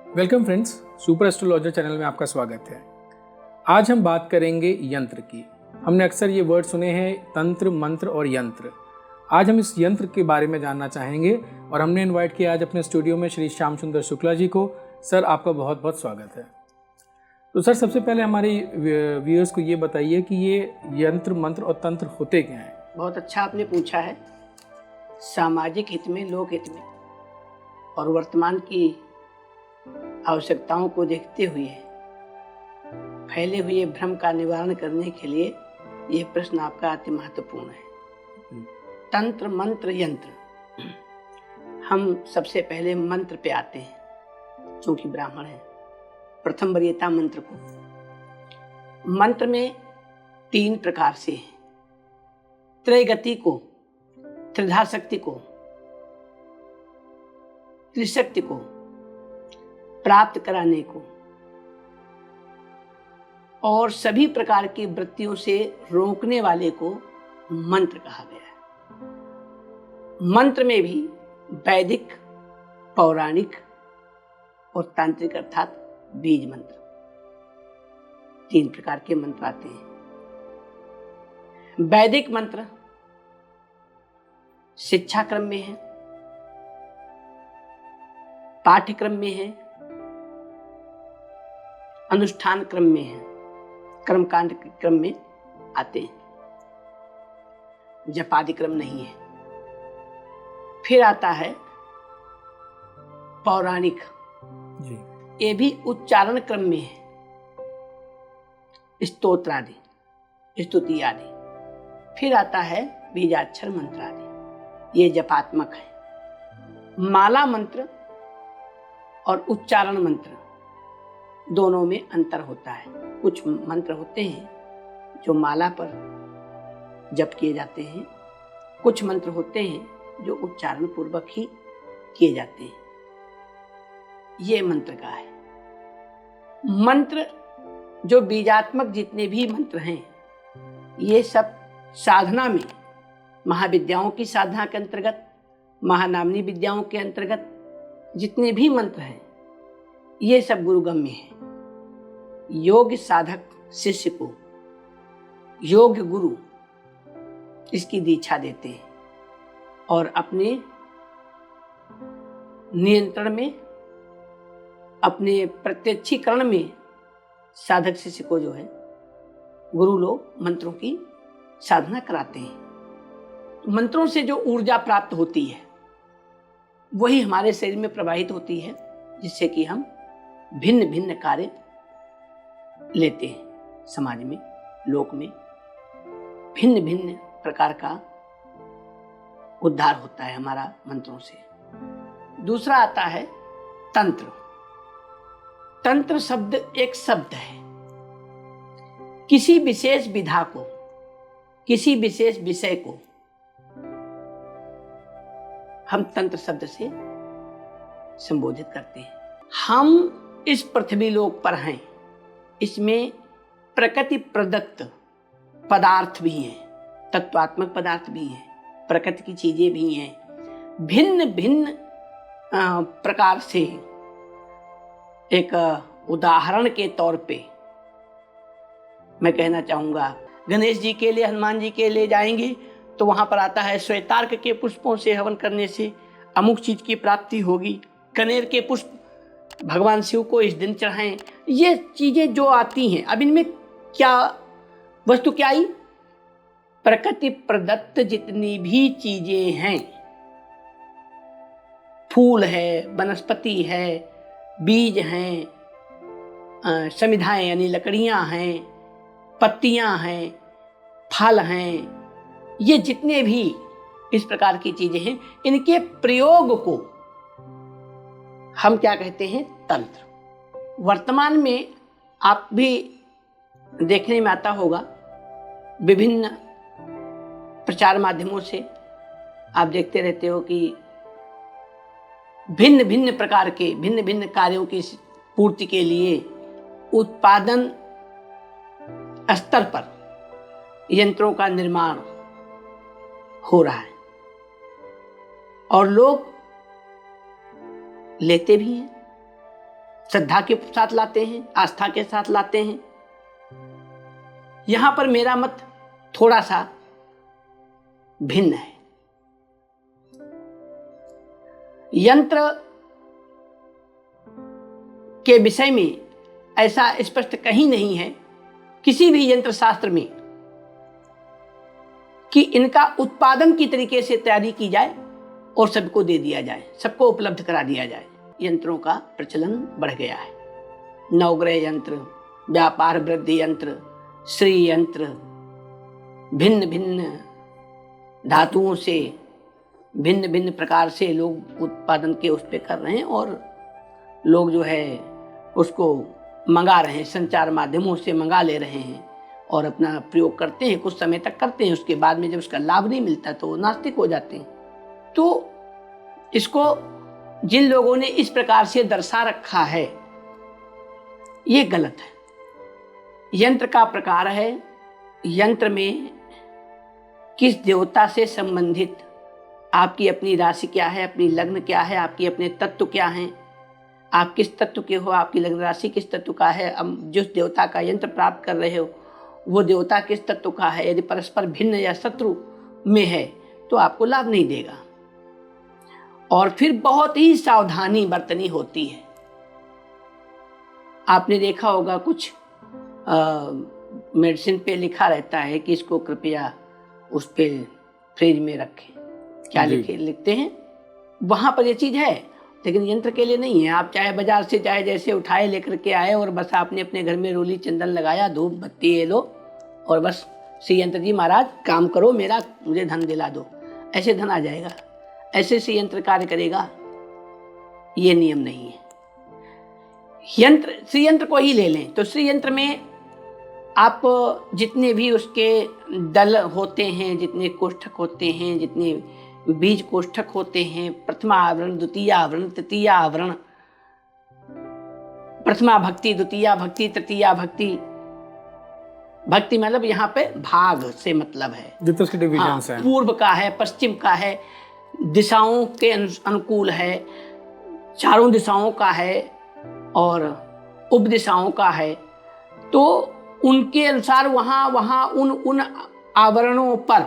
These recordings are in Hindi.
Welcome friends, super astrologer channel में आपका स्वागत है। आज हम बात करेंगे यंत्र की। हमने अक्सर ये वर्ड सुने हैं, तंत्र, मंत्र और यंत्र। आज हम इस यंत्र के बारे में जानना चाहेंगे और हमने इनवाइट किया आज अपने स्टूडियो में श्री श्याम सुंदर शुक्ला जी को। सर, आपका बहुत बहुत स्वागत है। तो सर, सबसे पहले हमारे व्यूअर्स को ये बताइए कि ये यंत्र, मंत्र और तंत्र होते क्या हैं? बहुत अच्छा आपने पूछा है। सामाजिक हित में, लोक हित में और वर्तमान की आवश्यकताओं को देखते हुए फैले हुए भ्रम का निवारण करने के लिए यह प्रश्न आपका अति महत्वपूर्ण है। तंत्र, मंत्र, यंत्र। हम सबसे पहले मंत्र पे आते हैं, क्योंकि ब्राह्मण है। प्रथम वरीयता मंत्र को। मंत्र में 3 प्रकार से है। त्रैगति को, त्रिधा शक्ति को, त्रिशक्ति को प्राप्त कराने को और सभी प्रकार की वृत्तियों से रोकने वाले को मंत्र कहा गया है। मंत्र में भी वैदिक, पौराणिक और तांत्रिक अर्थात बीज मंत्र, 3 प्रकार के मंत्र आते हैं। वैदिक मंत्र शिक्षा क्रम में है, पाठ्यक्रम में है, अनुष्ठान क्रम में है, कर्मकांड के क्रम में आते हैं, जपादि क्रम नहीं है। फिर आता है पौराणिक जी। ये भी उच्चारण क्रम में है, स्तोत्र आदि, स्तुति आदि। फिर आता है बीजाक्षर मंत्र आदि, ये जपात्मक है। माला मंत्र और उच्चारण मंत्र दोनों में अंतर होता है। कुछ मंत्र होते हैं जो माला पर जप किए जाते हैं, कुछ मंत्र होते हैं जो उच्चारण पूर्वक ही किए जाते हैं। ये मंत्र का है। मंत्र जो बीजात्मक जितने भी मंत्र हैं, ये सब साधना में, महाविद्याओं की साधना के अंतर्गत, महानामनी विद्याओं के अंतर्गत जितने भी मंत्र हैं, ये सब गुरुगम्य है। योग साधक शिष्य को योग गुरु इसकी दीक्षा देते हैं और अपने नियंत्रण में, अपने प्रत्यक्षीकरण में साधक शिष्य को जो है गुरु लोग मंत्रों की साधना कराते हैं। मंत्रों से जो ऊर्जा प्राप्त होती है वही हमारे शरीर में प्रवाहित होती है, जिससे कि हम भिन्न भिन्न कार्य लेते हैं। समाज में, लोक में भिन्न भिन्न प्रकार का उद्धार होता है हमारा मंत्रों से। दूसरा आता है तंत्र। तंत्र शब्द एक शब्द है। किसी विशेष विधा को, किसी विशेष विषय को हम तंत्र शब्द से संबोधित करते हैं। हम इस पृथ्वी लोक पर हैं, इसमें प्रकृति प्रदत्त पदार्थ भी हैं, तत्वात्मक पदार्थ भी हैं, प्रकृति की चीजें भी हैं। भिन्न भिन्न प्रकार से, एक उदाहरण के तौर पे मैं कहना चाहूंगा, गणेश जी के लिए, हनुमान जी के लिए जाएंगे तो वहां पर आता है श्वेतार्क के पुष्पों से हवन करने से अमुक चीज की प्राप्ति होगी। कनेर के पुष्प भगवान शिव को इस दिन चढ़ाएं। ये चीजें जो आती हैं, अब इनमें क्या वस्तु क्या आई? प्रकृति प्रदत्त जितनी भी चीजें हैं, फूल है, वनस्पति है, बीज हैं, समिधाएं यानी लकड़ियां हैं, पत्तियां हैं, फल हैं, ये जितने भी इस प्रकार की चीजें हैं, इनके प्रयोग को हम क्या कहते हैं? तंत्र। वर्तमान में आप भी देखने में आता होगा, विभिन्न प्रचार माध्यमों से आप देखते रहते हो कि भिन्न भिन्न प्रकार के, भिन्न भिन्न कार्यों की पूर्ति के लिए उत्पादन स्तर पर यंत्रों का निर्माण हो रहा है और लोग लेते भी हैं श्रद्धा के साथ लाते हैं, आस्था के साथ लाते हैं। यहां पर मेरा मत थोड़ा सा भिन्न है। यंत्र के विषय में ऐसा स्पष्ट कहीं नहीं है किसी भी यंत्र शास्त्र में कि इनका उत्पादन की तरीके से तैयारी की जाए और सबको दे दिया जाए, सबको उपलब्ध करा दिया जाए। यंत्रों का प्रचलन बढ़ गया है। नवग्रह यंत्र, व्यापार वृद्धि यंत्र, श्री यंत्र, भिन्न भिन्न धातुओं से भिन्न भिन्न प्रकार से लोग उत्पादन के उस पे कर रहे हैं और लोग जो है उसको मंगा रहे हैं, संचार माध्यमों से मंगा ले रहे हैं और अपना प्रयोग करते हैं, कुछ समय तक करते हैं, उसके बाद में जब उसका लाभ नहीं मिलता तो वो नास्तिक हो जाते हैं। तो इसको जिन लोगों ने इस प्रकार से दर्शा रखा है ये गलत है। यंत्र का प्रकार है, यंत्र में किस देवता से संबंधित आपकी अपनी राशि क्या है, अपनी लग्न क्या है, आपकी अपने तत्व क्या हैं, आप किस तत्व के हो, आपकी लग्न राशि किस तत्व का है, अब जिस देवता का यंत्र प्राप्त कर रहे हो वो देवता किस तत्व का है, यदि परस्पर भिन्न या शत्रु में है तो आपको लाभ नहीं देगा। और फिर बहुत ही सावधानी बरतनी होती है। आपने देखा होगा कुछ मेडिसिन पे लिखा रहता है कि इसको कृपया उस पे फ्रिज में रखें, क्या लिखते हैं, वहां पर ये चीज है, लेकिन यंत्र के लिए नहीं है। आप चाहे बाजार से चाहे जैसे उठाए लेकर के आए और बस आपने अपने घर में रोली चंदन लगाया, धूप बत्ती ये लो और बस श्री यंत्र जी महाराज काम करो मेरा, मुझे धन दिला दो, ऐसे धन आ जाएगा, ऐसे श्री यंत्र कार्य करेगा, ये नियम नहीं है। यंत्र, श्री यंत्र को ही ले लें तो श्री यंत्र में आप जितने भी उसके दल होते हैं, जितने कोष्ठक होते हैं, जितने बीज कोष्ठक होते हैं, प्रथमा आवरण, द्वितीय आवरण, तृतीय आवरण, प्रथमा भक्ति, द्वितीय भक्ति, तृतीय भक्ति, भक्ति मतलब यहाँ पे भाग से मतलब है, जितने उसके डिविजन्स हैं, पूर्व का है, पश्चिम का है, दिशाओं के अनुकूल है, चारों दिशाओं का है और उप दिशाओं का है, तो उनके अनुसार वहां उन आवरणों पर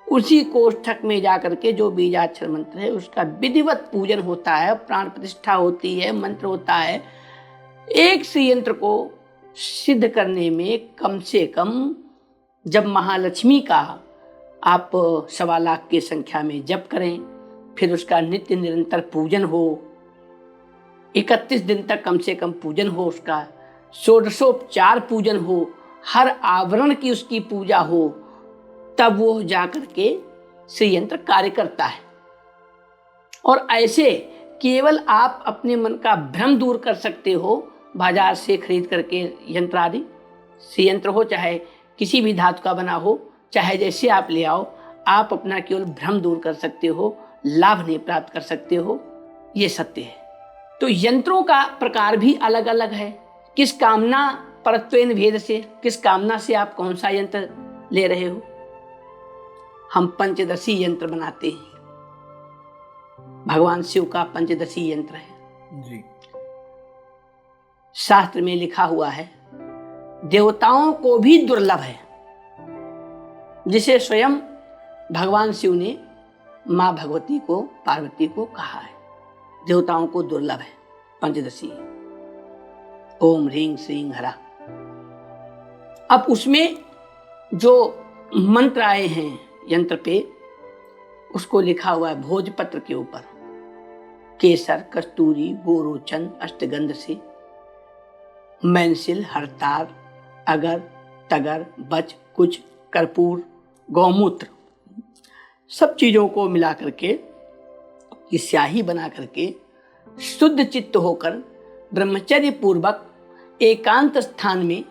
उसी कोष्ठक में जाकर के जो बीजाक्षर मंत्र है उसका विधिवत पूजन होता है, प्राण प्रतिष्ठा होती है, मंत्र होता है। एक श्री यंत्र को सिद्ध करने में कम से कम जब महालक्ष्मी का आप 1.25 लाख की संख्या में जप करें, फिर उसका नित्य निरंतर पूजन हो, 31 दिन तक कम से कम पूजन हो, उसका षोडशोपचार पूजन हो, हर आवरण की उसकी पूजा हो, तब वो जाकर के श्री यंत्र कार्य करता है। और ऐसे केवल आप अपने मन का भ्रम दूर कर सकते हो बाजार से खरीद करके यंत्र आदि, श्री यंत्र हो चाहे किसी भी धातु का बना हो, चाहे जैसे आप ले आओ, आप अपना केवल भ्रम दूर कर सकते हो, लाभ नहीं प्राप्त कर सकते हो, ये सत्य है। तो यंत्रों का प्रकार भी अलग अलग है, किस कामना परत्वेन भेद से, किस कामना से आप कौन सा यंत्र ले रहे हो। हम पंचदशी यंत्र बनाते हैं, भगवान शिव का पंचदशी यंत्र है जी। शास्त्र में लिखा हुआ है, देवताओं को भी दुर्लभ है, जिसे स्वयं भगवान शिव ने मां भगवती को, पार्वती को कहा है, देवताओं को दुर्लभ है पंचदशी, ओम ह्रीं श्रीं हरा। अब उसमें जो मंत्र आए हैं यंत्र पे, उसको लिखा हुआ है भोजपत्र के ऊपर, केसर, कस्तूरी, गोरोचन, अष्टगंध से, मैनसिल, हरतार, अगर, तगर, बच, कुछ, कर्पूर, गौमूत्र, सब चीजों को मिला करके स्याही बना करके शुद्ध चित्त होकर ब्रह्मचर्य पूर्वक एकांत स्थान में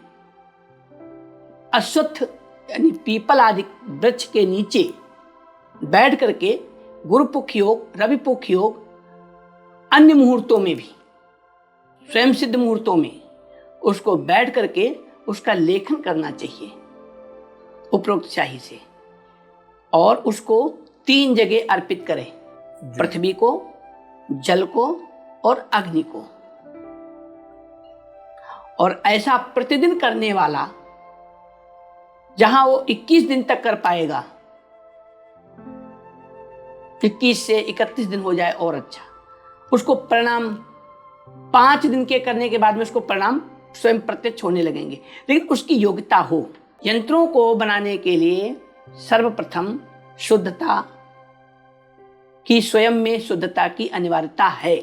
अश्वत्थ यानी पीपल आदि वृक्ष के नीचे बैठ करके गुरुपुख योग, रविपुख योग, अन्य मुहूर्तों में भी, स्वयं सिद्ध मुहूर्तों में उसको बैठ करके उसका लेखन करना चाहिए उपरोक्त स्याही से, और उसको 3 जगह अर्पित करें, पृथ्वी को, जल को और अग्नि को। और ऐसा प्रतिदिन करने वाला, जहां वो 21 दिन तक कर पाएगा, 21 से 31 दिन हो जाए और अच्छा, उसको परिणाम 5 दिन के करने के बाद में उसको परिणाम स्वयं प्रत्यक्ष होने लगेंगे, लेकिन उसकी योग्यता हो। यंत्रों को बनाने के लिए सर्वप्रथम शुद्धता की, स्वयं में शुद्धता की अनिवार्यता है।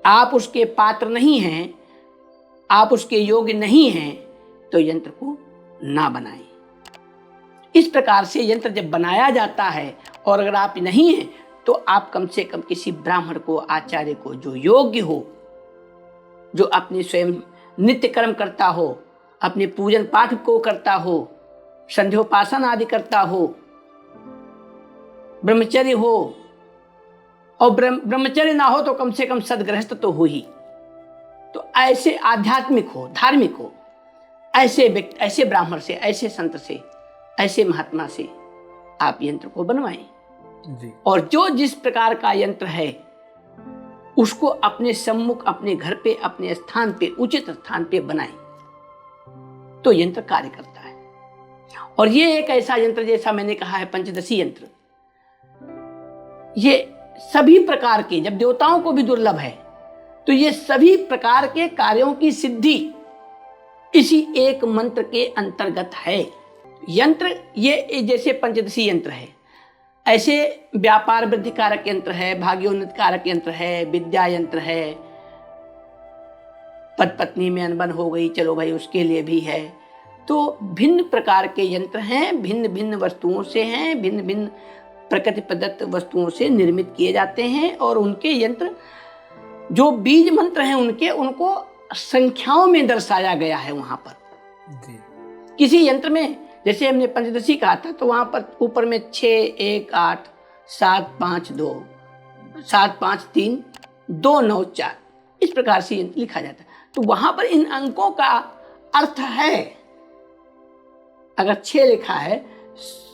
आप उसके पात्र नहीं हैं, आप उसके योग्य नहीं हैं, तो यंत्र को ना बनाएं। इस प्रकार से यंत्र जब बनाया जाता है, और अगर आप नहीं हैं तो आप कम से कम किसी ब्राह्मण को, आचार्य को, जो योग्य हो, जो अपने स्वयं नित्य कर्म करता हो, अपने पूजन पाठ को करता हो, संध्योपासन आदि करता हो, ब्रह्मचर्य हो, और ब्रह्मचर्य ना हो तो कम से कम सदगृहस्थ तो हो ही, तो ऐसे आध्यात्मिक हो, धार्मिक हो, ऐसे व्यक्ति, ऐसे ब्राह्मण से, ऐसे संत से, ऐसे महात्मा से आप यंत्र को बनवाएं जी। और जो जिस प्रकार का यंत्र है उसको अपने सम्मुख, अपने घर पे, अपने स्थान पे, उचित स्थान पे बनाएं, तो यंत्र कार्य करता है। और ये एक ऐसा यंत्र, जैसा मैंने कहा है पंचदशी यंत्र, ये सभी प्रकार के, जब देवताओं को भी दुर्लभ है, तो ये सभी प्रकार के कार्यों की सिद्धि इसी एक मंत्र के अंतर्गत है। यंत्र ये जैसे पंचदशी यंत्र है, ऐसे व्यापार वृद्धि कारक यंत्र है, भाग्योन्नति कारक यंत्र है, विद्या यंत्र है, पति पत्नी में अनबन हो गई, चलो भाई उसके लिए भी है। तो भिन्न प्रकार के यंत्र हैं, भिन्न भिन्न वस्तुओं से हैं, भिन्न भिन्न प्रकृति प्रदत्त वस्तुओं से निर्मित किए जाते हैं। और उनके यंत्र, जो बीज मंत्र हैं उनके, उनको संख्याओं में दर्शाया गया है वहां पर जी। किसी यंत्र में, जैसे हमने पंचदशी कहा था, तो वहां पर ऊपर में 6, 1, 8, 7, 5, 2, 7, 5, 3, 2, 9, 4, इस प्रकार से यंत्र लिखा जाता है। तो वहां पर इन अंकों का अर्थ है। अगर 6 लिखा है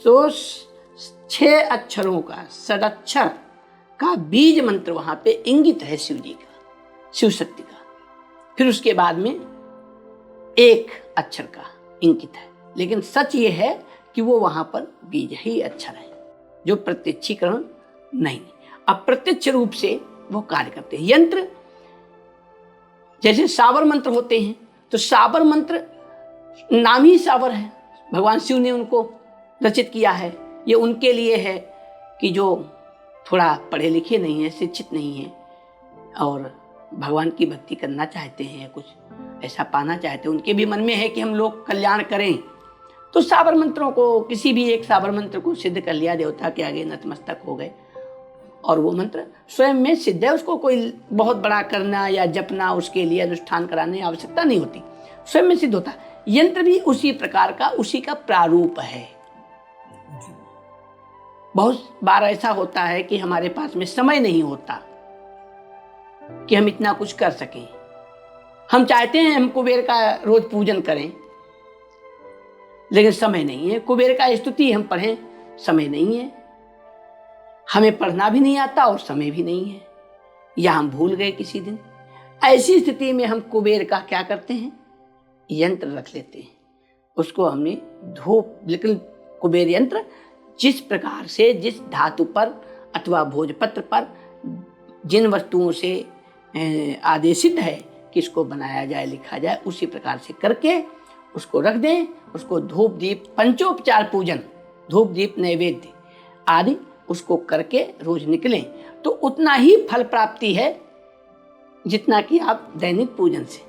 तो 6 अक्षरों का, षडाक्षर का बीज मंत्र वहां पे इंगित है शिव जी का, शिव शक्ति का। फिर उसके बाद में 1 अक्षर का इंगित है, लेकिन सच ये है कि वो वहां पर बीज ही अक्षर है, जो प्रत्यक्षीकरण नहीं, अप्रत्यक्ष रूप से वो कार्य करते हैं। यंत्र जैसे सावर मंत्र होते हैं, तो सावर मंत्र नाम ही सावर है, भगवान शिव ने उनको रचित किया है। ये उनके लिए है कि जो थोड़ा पढ़े लिखे नहीं है, शिक्षित नहीं है, और भगवान की भक्ति करना चाहते हैं, कुछ ऐसा पाना चाहते हैं, उनके भी मन में है कि हम लोग कल्याण करें। तो साबर मंत्रों को, किसी भी एक साबर मंत्र को सिद्ध कर लिया, देवता के आगे नतमस्तक हो गए, और वो मंत्र स्वयं में सिद्ध है। उसको कोई बहुत बड़ा करना या जपना, उसके लिए अनुष्ठान कराने की आवश्यकता नहीं होती, स्वयं में सिद्ध होता। यंत्र भी उसी प्रकार का, उसी का प्रारूप है। बहुत बार ऐसा होता है कि हमारे पास में समय नहीं होता कि हम इतना कुछ कर सकें। हम चाहते हैं हम कुबेर का रोज पूजन करें, लेकिन समय नहीं है। कुबेर का स्तुति हम पढ़ें, समय नहीं है। हमें पढ़ना भी नहीं आता और समय भी नहीं है, या हम भूल गए किसी दिन। ऐसी स्थिति में हम कुबेर का क्या करते हैं, यंत्र रख लेते हैं। उसको हमने धूप, लेकिन कुबेर यंत्र जिस प्रकार से, जिस धातु पर अथवा भोजपत्र पर जिन वस्तुओं से आदेशित है कि इसको बनाया जाए, लिखा जाए, उसी प्रकार से करके उसको रख दें। उसको धूप दीप, पंचोपचार पूजन, धूप दीप नैवेद्य आदि उसको करके रोज निकलें, तो उतना ही फल प्राप्ति है जितना कि आप दैनिक पूजन से